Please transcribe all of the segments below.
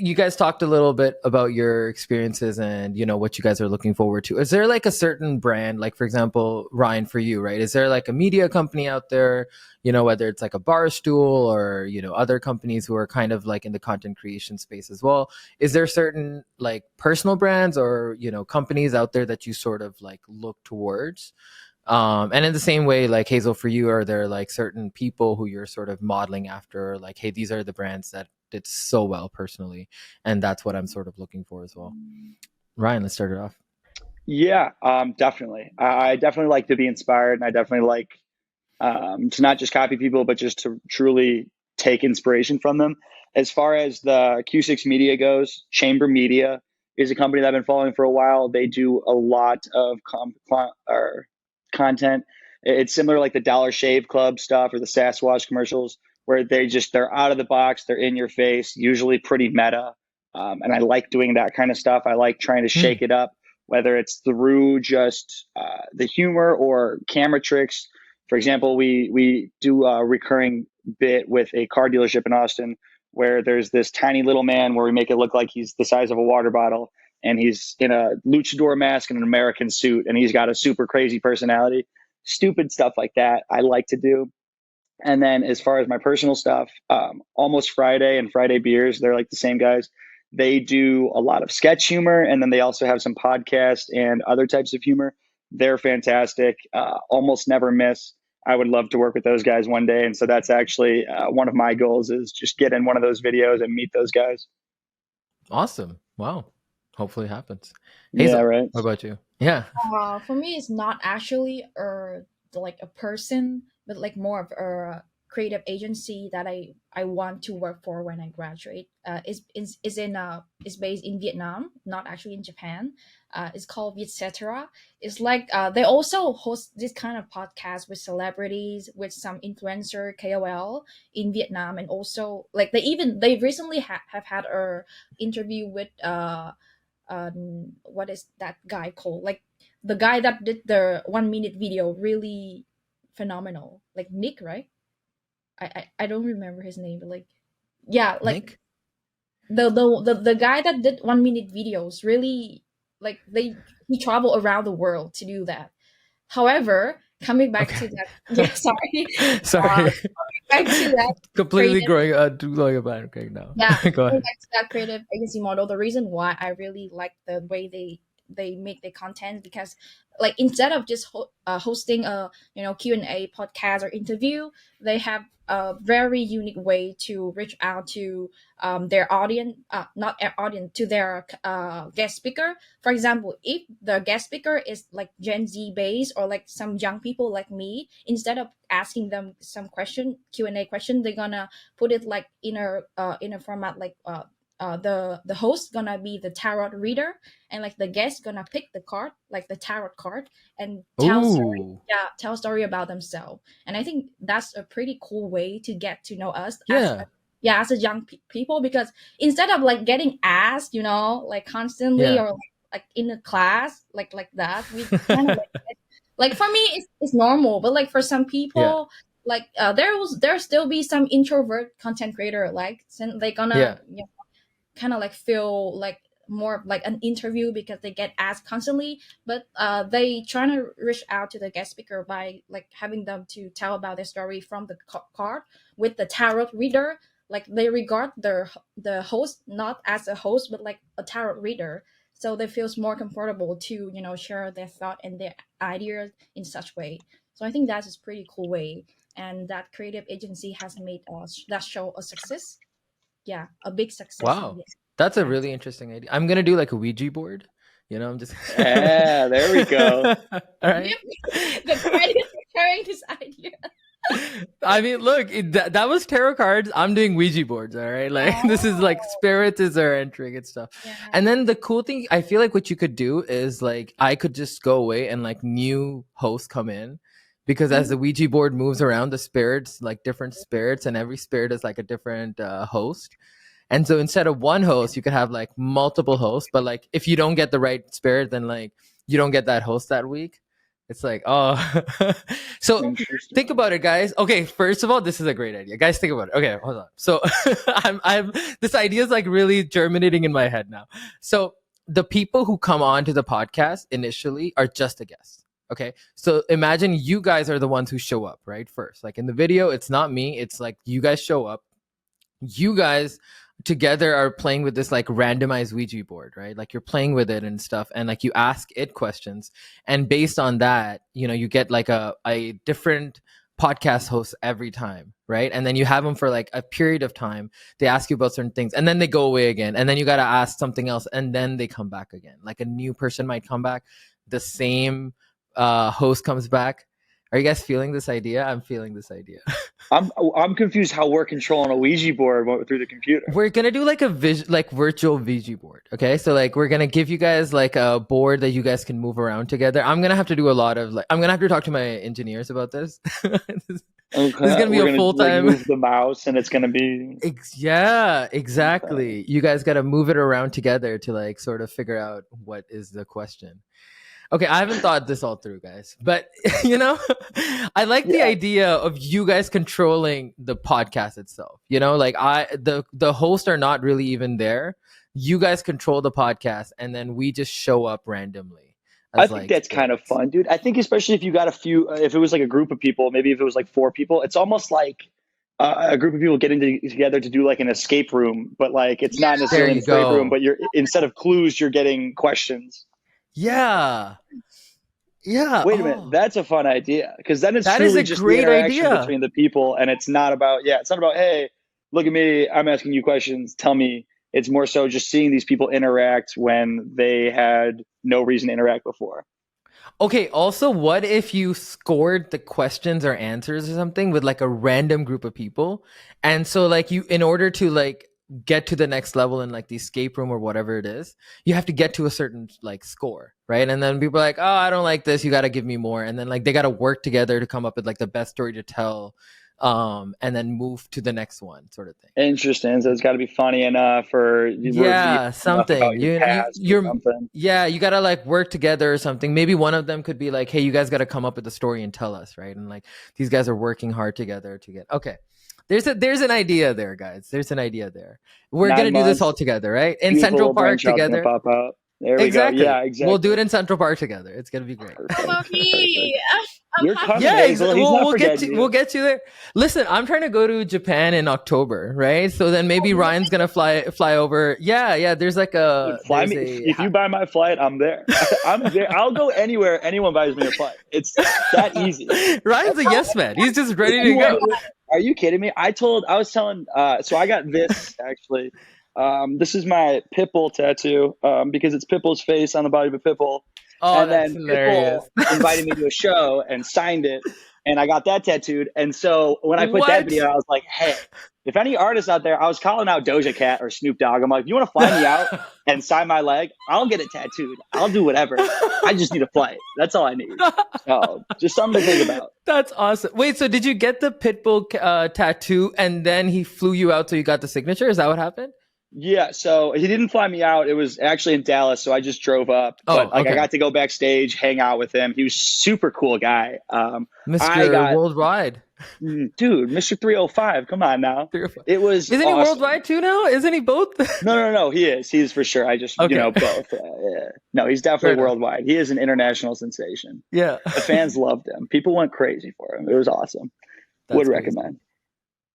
you guys talked a little bit about your experiences and what you guys are looking forward to. Is there like a certain brand, like for example, Ryan, for you, right? Is there like a media company out there, whether it's like a Barstool or other companies who are kind of like in the content creation space as well? Is there certain like personal brands or companies out there that you sort of like look towards? And in the same way, like Hazel, for you, are there like certain people who you're sort of modeling after, like, hey, these are the brands that did so well personally, and that's what I'm sort of looking for as well. Ryan, let's start it off. Yeah, definitely. I definitely like to be inspired, and I definitely like to not just copy people, but just to truly take inspiration from them. As far as the Q6 Media goes, Chamber Media is a company that I've been following for a while. They do a lot of content. It's similar like the Dollar Shave Club stuff or the Sasquatch commercials, where they're out of the box, they're in your face, usually pretty meta. And I like doing that kind of stuff. I like trying to Hmm. shake it up, whether it's through just the humor or camera tricks. For example, we do a recurring bit with a car dealership in Austin where there's this tiny little man where we make it look like he's the size of a water bottle, and he's in a luchador mask and an American suit, and he's got a super crazy personality. Stupid stuff like that I like to do. And then as far as my personal stuff, Almost Friday and Friday Beers, they're like the same guys. They do a lot of sketch humor, and then they also have some podcast and other types of humor. They're fantastic. Almost never miss. I would love to work with those guys one day, and so that's actually one of my goals is just get in one of those videos and meet those guys. Awesome. Wow. Hopefully it happens. Yeah, Hazel, right. what about you? Yeah. For me, it's not actually like a person, but like more of a creative agency that I want to work for when I graduate. Is based in Vietnam, not actually in Japan. It's called Vietcetera. It's like they also host this kind of podcast with celebrities, with some influencer KOL in Vietnam, and also like they recently have had a interview with what is that guy called, like the guy that did the 1 minute video, really phenomenal, like Nick, right? I don't remember his name, but like, yeah, like Nick? the guy that did 1 minute videos, really, like he traveled around the world to do that. However, coming back Okay. to that, yeah, sorry, Sorry. back to that Completely creative, going about okay now. yeah, Go going ahead. back to that creative agency model, the reason why I really like the way they make their content, because like instead of just hosting a Q&A podcast or interview, they have a very unique way to reach out to their audience, not their audience, to their guest speaker. For example, if the guest speaker is like Gen Z based or like some young people like me, instead of asking them some Q&A question, they're gonna put it like in a format like the host gonna be the tarot reader, and like the guest gonna pick the card, like the tarot card, and Ooh. tell story about themselves. And I think that's a pretty cool way to get to know us as Yeah. yeah, as a young people, because instead of like getting asked, like constantly, Yeah. or like in a class like that, we kind of like for me it's normal, but like for some Yeah. people, like there still be some introvert content creator, like they gonna Yeah. kind of like feel like more of like an interview because they get asked constantly, but they trying to reach out to the guest speaker by like having them to tell about their story from the card with the tarot reader. Like they regard the host not as a host, but like a tarot reader, so they feels more comfortable to share their thought and their ideas in such way. So I think that's a pretty cool way, and that creative agency has made that show a success. Yeah, a big success in Wow. the That's a yeah. really interesting idea. I'm gonna do like a Ouija board. I'm just Yeah, there we go. all right. Give me the credit for sharing this idea. I mean, look, that was tarot cards. I'm doing Ouija boards. All right, like this is like Oh, spirits are entering and stuff. And yeah. then the cool thing, I feel like what you could do is like I could just go away and like new hosts come in, because as Mhm. the Ouija board moves around, the spirits, like different spirits, and every spirit is like a different host. And so instead of one host, you could have like multiple hosts. But like if you don't get the right spirit, then like you don't get that host that week. It's like, oh. So Interesting. think about it, guys. Okay, first of all, this is a great idea. Guys, think about it. Okay, hold on. So I'm this idea is like really germinating in my head now. So the people who come on to the podcast initially are just a guest. Okay. So imagine you guys are the ones who show up, right? First. Like in the video, it's not me. It's like you guys show up. You guys together are playing with this like randomized Ouija board, right? Like you're playing with it and stuff, and like you ask it questions, and based on that, you know, you get like a different podcast host every time, right? And then you have them for like a period of time. They ask you about certain things, and then they go away again, and then you got to ask something else, and then they come back again. Like a new person might come back, the same host comes back. Are you guys feeling this idea? I'm feeling this idea. I'm confused how we're controlling a Ouija board through the computer. We're gonna do like a virtual VG board. Okay, so like we're gonna give you guys like a board that you guys can move around together. I'm gonna have to do a lot of like I'm gonna have to talk to my engineers about this. This is gonna be a full time. Like, move the mouse, and it's gonna be. Yeah, exactly. You guys gotta move it around together to like sort of figure out what is the question. Okay, I haven't thought this all through, guys, but you know, I like the idea of you guys controlling the podcast itself. You know, like the hosts are not really even there. You guys control the podcast, and then we just show up randomly. I think that's kind of fun, dude. I think especially if you got if it was like a group of people, maybe if it was like 4 people, it's almost like a group of people getting together to do like an escape room, but like it's not necessarily an escape room, but you're instead of clues, you're getting questions. Yeah. Yeah. Wait a minute. That's a fun idea. Because then it's truly just the interaction between the people. And it's not about, hey, look at me. I'm asking you questions. Tell me. It's more so just seeing these people interact when they had no reason to interact before. Okay. Also, what if you scored the questions or answers or something with like a random group of people? And so like in order to like get to the next level in like the escape room or whatever it is, you have to get to a certain like score, right? And then people are like, oh, I don't like this, you got to give me more. And then like they got to work together to come up with like the best story to tell, and then move to the next one, sort of thing. Interesting. So it's got to be funny enough for something. You're something. Yeah, you got to like work together or something. Maybe one of them could be like, hey, you guys got to come up with the story and tell us, right? And like these guys are working hard together to get There's an idea there, guys. There's an idea there. We're gonna do this all together, right? In Central Park together. Pop out. There we go. Yeah, exactly. We'll do it in Central Park together. It's gonna be great. You're coming, yeah, Hazel. We'll get you there. Listen, I'm trying to go to Japan in October, right? So then maybe Ryan's gonna fly over. Yeah. There's like fly me. If you buy my flight, I'm there. I'm there. I'll go anywhere anyone buys me a flight. It's that easy. Ryan's a yes man. He's just ready to go. Are you kidding me? I was telling. So I got this actually. This is my Pitbull tattoo because it's Pitbull's face on the body of a Pitbull. Oh, and that's then hilarious. Pitbull invited me to a show and signed it, and I got that tattooed. And so when I put that video, I was like, hey, if any artists out there, I was calling out Doja Cat or Snoop Dogg. I'm like, you want to fly me out and sign my leg? I'll get it tattooed. I'll do whatever. I just need a flight. That's all I need. So just something to think about. That's awesome. Wait, so did you get the Pitbull tattoo and then he flew you out so you got the signature? Is that what happened? Yeah, so he didn't fly me out. It was actually in Dallas, so I just drove up. But I got to go backstage, hang out with him. He was super cool guy. Mr. Worldwide. Dude, Mr. 305. Come on now. 305. It was Isn't awesome. he worldwide too now? Isn't he both? No. He is. He is for sure. I just, both. Yeah. No, he's definitely worldwide. He is an international sensation. Yeah. The fans loved him. People went crazy for him. It was awesome. Would recommend.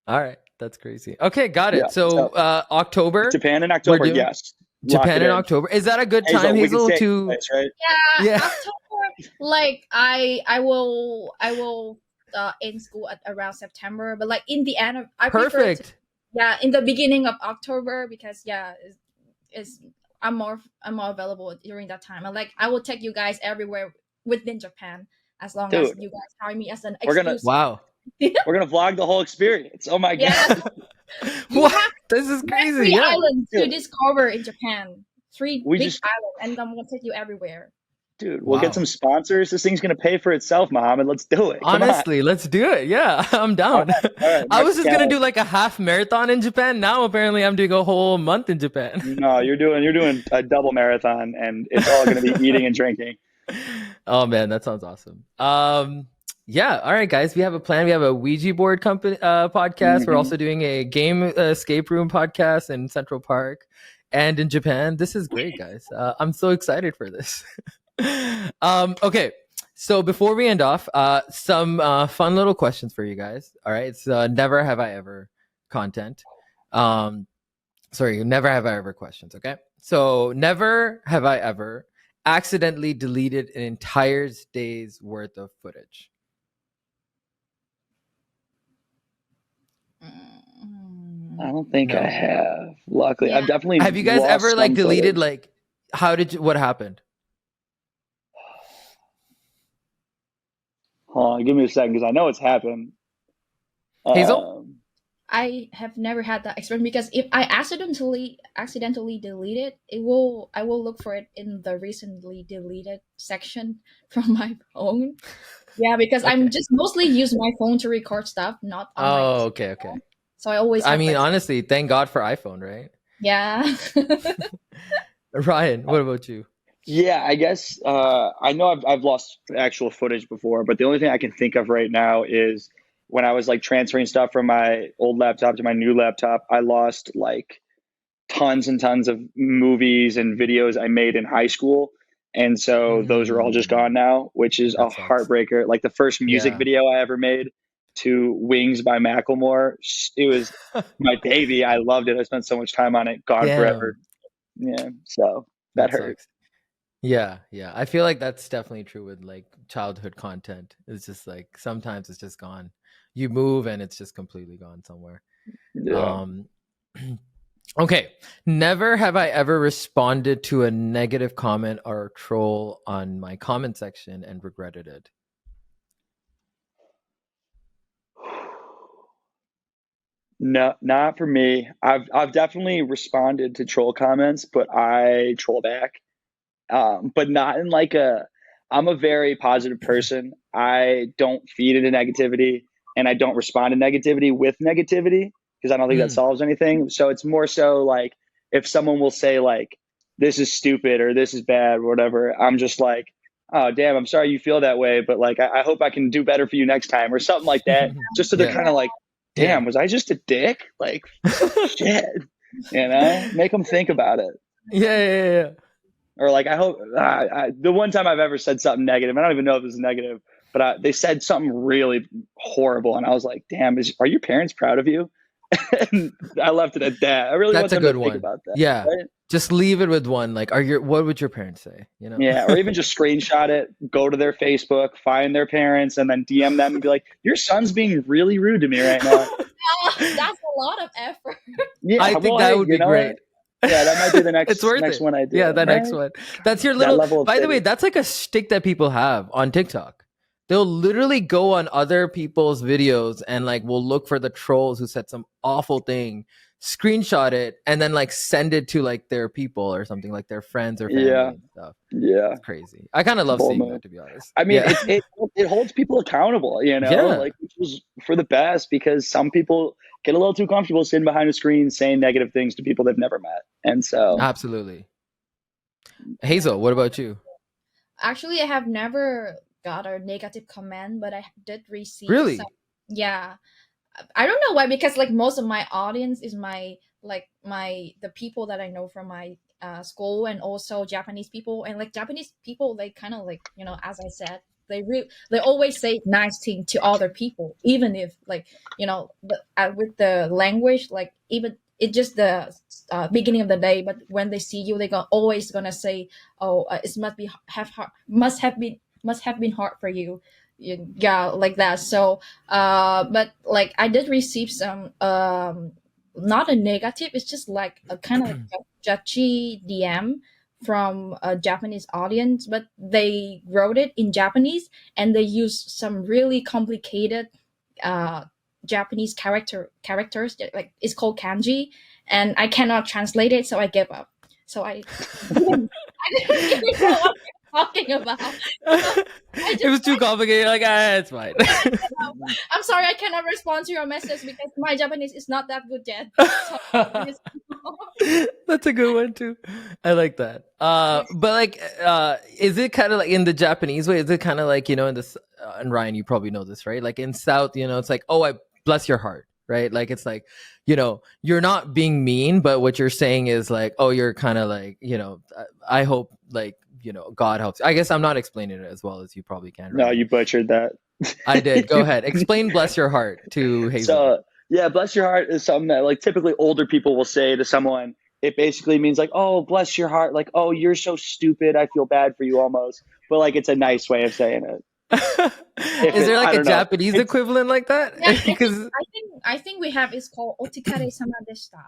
All right. That's crazy. Okay, got it. Yeah, so October. Japan in October, yes. Japan in October. Is that a good time, Hazel? To place, right? Yeah. October. Like I will end school at around September, but like in the end of perfect. In the beginning of October because I'm more available during that time. And like I will take you guys everywhere within Japan as long as you guys hire me as an exclusive. Wow. We're gonna vlog the whole experience. Oh my god! What? This is crazy. 3 islands to discover in Japan. 3 big islands, and I'm gonna take you everywhere. Dude, we'll get some sponsors. This thing's gonna pay for itself, Mohammed. Let's do it. Honestly, let's do it. Yeah, I'm down. All right, I was just gonna do like a half marathon in Japan. Now apparently I'm doing a whole month in Japan. No, you're doing a double marathon, and it's all gonna be eating and drinking. Oh man, that sounds awesome. Yeah, all right, guys, we have a plan. We have a Ouija board company podcast. We're Hmm. also doing a game escape room podcast in Central Park and in Japan. This is great, guys. I'm so excited for this. Okay, so before we end off, some fun little questions for you guys. All right, it's never have I ever content. Um, sorry, never have I ever questions. Okay, so never have I ever accidentally deleted an entire day's worth of footage. I don't think I No. have. Luckily, Yeah. I've definitely Have you guys lost ever like some deleted footage. like how did you what happened? Hold on, give me a second because I know it's happened. Hazel? Um, I have never had that experience because if I accidentally delete it, I will look for it in the recently deleted section from my phone. Yeah, because I'm Okay. just mostly use my phone to record stuff, not on my Oh, okay, okay. so I always I have mean, this. honestly, thank God for iPhone, right? Yeah. Ryan, what about you? yeah, I guess I know I've lost actual footage before, but the only thing I can think of right now is when I was like transferring stuff from my old laptop to my new laptop, I lost like tons and tons of movies and videos I made in high school. And so those are all just gone Mm, now, which is a that sucks. heartbreaker. Like the first music Yeah. video I ever made to Wings by Macklemore, it was my baby. I loved it. I spent so much time on it, gone forever. Damn, Yeah. So that that hurt. sucks. Yeah, yeah. I feel like that's definitely true with like childhood content. It's just like sometimes it's just gone. You move and it's just completely gone somewhere. Yeah. Um okay. Never have I ever responded to a negative comment or troll on my comment section and regretted it. No, not for me. I've definitely responded to troll comments, but I troll back. But not in like a I'm a very positive person. I don't feed into negativity and I don't respond to negativity with negativity because I don't think that Mm. solves anything. So it's more so like if someone will say like this is stupid or this is bad or whatever, I'm just like, oh damn, I'm sorry you feel that way, but like I hope I can do better for you next time or something like that. Just so they're Yeah. kind of like, Yeah. damn, was I just a dick? Like shit, make them think about it. Yeah, yeah, yeah. Or like I hope the one time I've ever said something negative, I don't even know if it was negative, but they said something really horrible, and I was like, "Damn, are your parents proud of you?" And I left it at that. I really want That's a them to good think one. about that, Yeah. right? Just leave it with one. Like, what would your parents say? You know? Yeah, or even just screenshot it, go to their Facebook, find their parents, and then DM them and be like, "Your son's being really rude to me right now." That's a lot of effort. I Yeah, think well, that hey, would you be know what? great. Yeah, that might be the It's next worth next it. one I do, Yeah, the next right? one. That's your That little. level of By the way, pity. that's like a shtick that people have on TikTok. They'll literally go on other people's videos and like will look for the trolls who said some awful thing, screenshot it, and then like send it to like their people or something, like their friends or family Yeah, and stuff. yeah, It's crazy. I kind of it's a love bold seeing move. that, to be honest. I mean, Yeah. it holds people accountable, Yeah. like which was for the best because some people get a little too comfortable sitting behind a screen saying negative things to people they've never met, and so Absolutely. Hazel, what about you? Actually, I have never got a negative comment, but I did receive some. Really? Yeah, I don't know why because like most of my audience is my the people that I know from my school and also Japanese people and like Japanese people they kind of like as I said they always say nice thing to other people even if like with the language like even it just the beginning of the day but when they see you they go always gonna say oh it must be have hard, must have been hard for you yeah like that so but like I did receive some not a negative it's just like a kind of like judgy DM from a Japanese audience but they wrote it in Japanese and they used some really complicated uh Japanese characters that, like it's called kanji and I cannot translate it so I gave up so I I didn't really know what you're talking about so I It just was too complicated. Like, it's fine. I'm sorry, I cannot respond to your message because my Japanese is not that good yet. So, That's a good one too. I like that. But like, is it kind of like in the Japanese way? Is it kind of like, you know, in this, and Ryan, you probably know this, right? Like in South, you know, it's like, oh, I bless your heart, right? Like it's like, you know, you're not being mean, but what you're saying is like, oh, you're kind of like, you know, I hope like, you know, God helps. I guess I'm not explaining it as well as you probably can, No, Ryan. you butchered that. I did. Go ahead. Explain bless your heart to Hazel. So yeah, bless your heart is something that like typically older people will say to someone. It basically means like, oh, bless your heart, like, oh, you're so stupid, I feel bad for you almost. But like it's a nice way of saying it. If Is it there like I a don't know. Japanese It's equivalent like that? Yeah, Because I think we have it's called otikare sama deshita.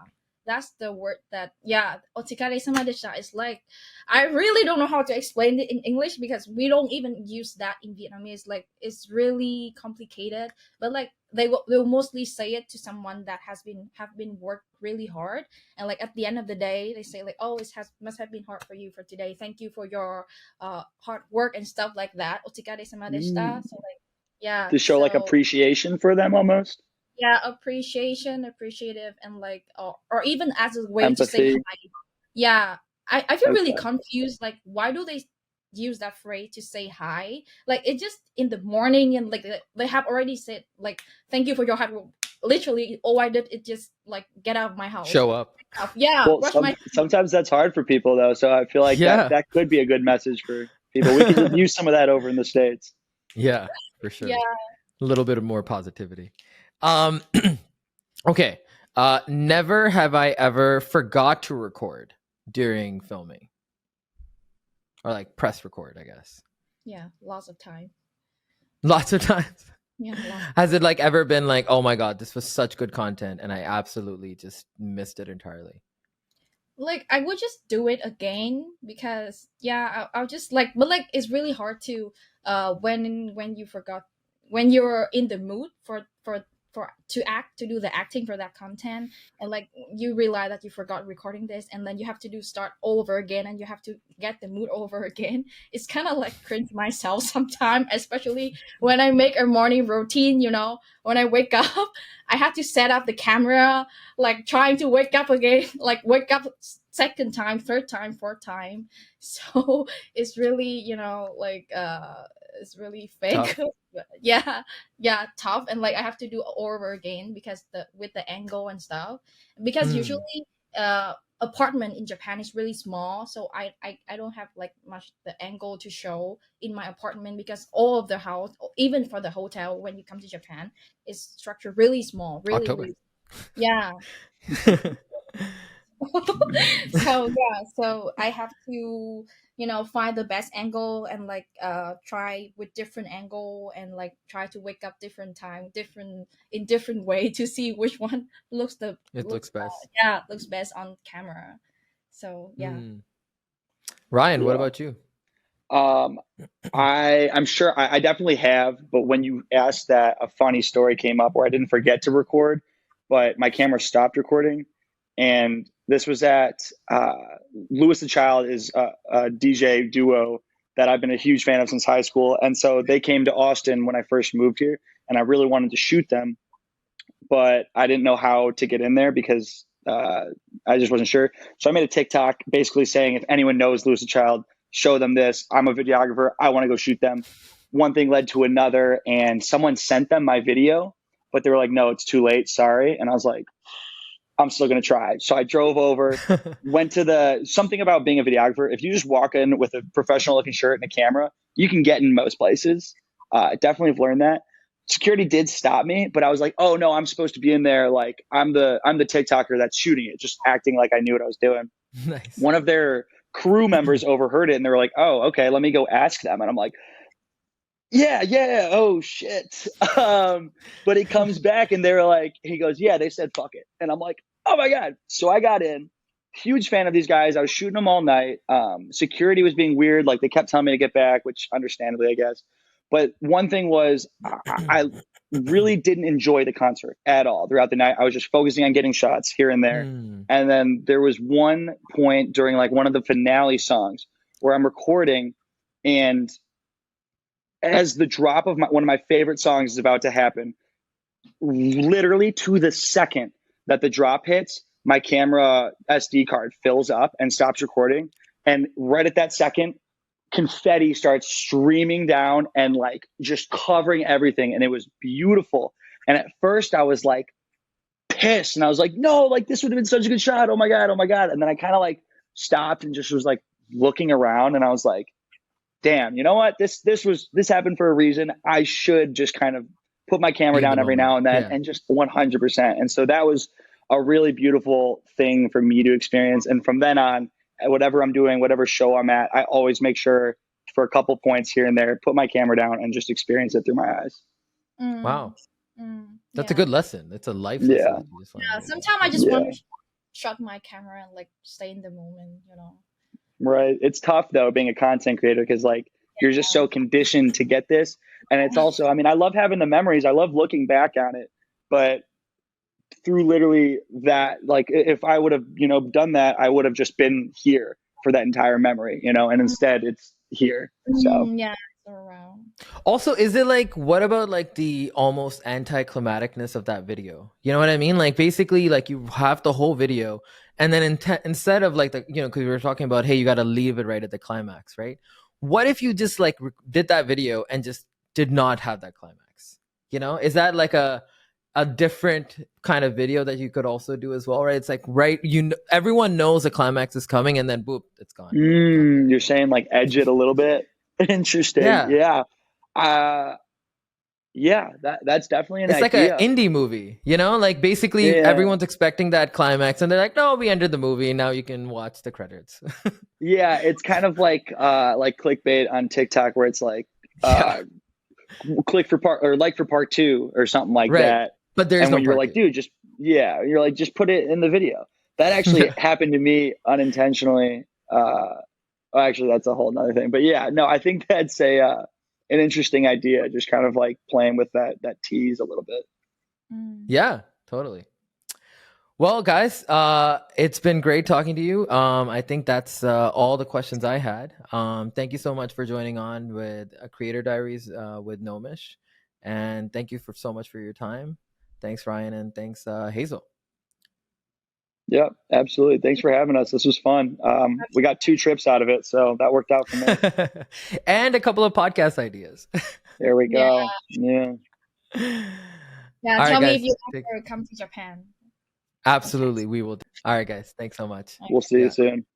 That's the word that yeah, otikare sama deshita is like I really don't know how to explain it in English because we don't even use that in Vietnamese. Like it's really complicated. But like they'll mostly say it to someone that have been worked really hard and like at the end of the day they say like oh it has must have been hard for you for today. Thank you for your hard work and stuff like that. Otikare sama deshita. So like yeah, to show like so appreciation for them almost. yeah, appreciation, appreciative, and like or even as a way to say Empathy. hi. Yeah, I feel really Okay. confused. Like, why do they use that phrase to say hi? Like, it just in the morning and like they have already said like thank you for your hard work. Literally, all I did is just like get out of my house. show up. Yeah, Well, brush my sometimes that's hard for people though. So I feel like Yeah. that could be a good message for people. We could use some of that over in the States. Yeah, for yeah. sure. A little bit of more positivity. Um okay. Never have I ever forgot to record during filming. Or like press record, I guess. Yeah, lots of time. Lots of times. Yeah, lots. Has it like ever been like, oh my god, this was such good content and I absolutely just missed it entirely? Like I would just do it again because yeah I'll just like but like it's really hard to when you forgot when you're in the mood for to act to do the acting for that content and like you realize that you forgot recording this and then you have to do start all over again and you have to get the mood over again. It's kind of like cringe myself sometimes, especially when I make a morning routine, you know, when I wake up I have to set up the camera like trying to wake up again, like wake up second time, third time, fourth time. So it's really, you know, like it's really fake. Tough. Yeah, yeah, tough. And like I have to do all over again because the with the angle and stuff. Because Mm. usually apartment in Japan is really small, so I don't have like much the angle to show in my apartment because all of the house, even for the hotel when you come to Japan, is structured really small, really October. really yeah. So yeah, so I have to you know find the best angle and like try with different angle and like try to wake up different time different in different way to see which one looks the It looks looks best. yeah looks best on camera. So yeah. Mm. Ryan, what Yeah. about you? Um, I'm sure I definitely have, but when you asked that, a funny story came up where I didn't forget to record, but my camera stopped recording, and this was at Lewis the Child is a DJ duo that I've been a huge fan of since high school, and so they came to Austin when I first moved here, and I really wanted to shoot them, but I didn't know how to get in there because I just wasn't sure. So I made a TikTok basically saying if anyone knows Lewis the Child, show them this. I'm a videographer. I want to go shoot them. One thing led to another, and someone sent them my video, but they were like, no, it's too late. Sorry. And I was like, I'm still going to try. So I drove over, went to the something about being a videographer. If you just walk in with a professional looking shirt and a camera, you can get in most places. Definitely have learned that. Security did stop me, but I was like, oh no, I'm supposed to be in there. Like I'm the TikToker that's shooting it, just acting like I knew what I was doing. Nice. One of their crew members overheard it and they were like, oh, okay, let me go ask them. And I'm like, yeah, oh shit. But he comes back and they're like, he goes, yeah, they said fuck it. And I'm like, oh my God. So I got in. Huge fan of these guys. I was shooting them all night. Security was being weird. Like they kept telling me to get back, which understandably, I guess. But one thing was, I really didn't enjoy the concert at all throughout the night. I was just focusing on getting shots here and there. Mm. And then there was one point during like one of the finale songs where I'm recording, and as the drop of one of my favorite songs is about to happen, literally to the second that the drop hits, my camera SD card fills up and stops recording. And right at that second, confetti starts streaming down and like just covering everything. And it was beautiful. And at first I was like pissed and I was like, no, like this would have been such a good shot. Oh my God. Oh my God. And then I kind of like stopped and just was like looking around and I was like, damn, you know what? This happened for a reason. I should just kind of put my camera Be in down the every moment. now and then Yeah. and just 100%. And so that was a really beautiful thing for me to experience. And from then on, whatever I'm doing, whatever show I'm at, I always make sure for a couple points here and there, put my camera down and just experience it through my eyes. Wow. That's a Yeah. good lesson. It's a life Yeah. lesson that you just learned. Yeah, sometimes I just Yeah. want to shut my camera and like stay in the moment, you know. Right. It's tough though, being a content creator, because like you're just so conditioned to get this. And it's also, I mean, I love having the memories. I love looking back on it, but through literally that, like if I would have, done that, I would have just been here for that entire memory, and instead it's here. So Yeah, it's around. Also, is it like, what about like the almost anticlimaticness of that video? You know what I mean? Like basically, like you have the whole video, and then instead of like because we were talking about, hey, you got to leave it right at the climax, right? What if you just like did that video and just did not have that climax? Is that like a different kind of video that you could also do as well, right? It's like, right, everyone knows the climax is coming, and then boop, it's gone. You're saying like edge it a little bit. Interesting. Yeah. Yeah, that's definitely an It's like idea. an indie movie, like basically Yeah. everyone's expecting that climax, and they're like, no, we ended the movie, now you can watch the credits. Yeah, it's kind of like clickbait on TikTok, where it's like click for part, or like for part 2 or something like Right. that. But there's and no when you're part like, two. dude, you're like, just put it in the video. That actually happened to me unintentionally. Actually, that's a whole nother thing. But yeah, no, I think that's an interesting idea. Just kind of like playing with that tease a little bit. Yeah, totally. Well, guys, it's been great talking to you. I think that's all the questions I had. Thank you so much for joining on with Creator Diaries with Nomish. And thank you so much for your time. Thanks, Ryan, and thanks, Hazel. Yeah, absolutely. Thanks for having us. This was fun. We got 2 trips out of it, so that worked out for me. And a couple of podcast ideas. There we go. Yeah. Yeah, tell me if you ever come to Japan. Absolutely, we will. All right, guys. Thanks so much. We'll see you soon.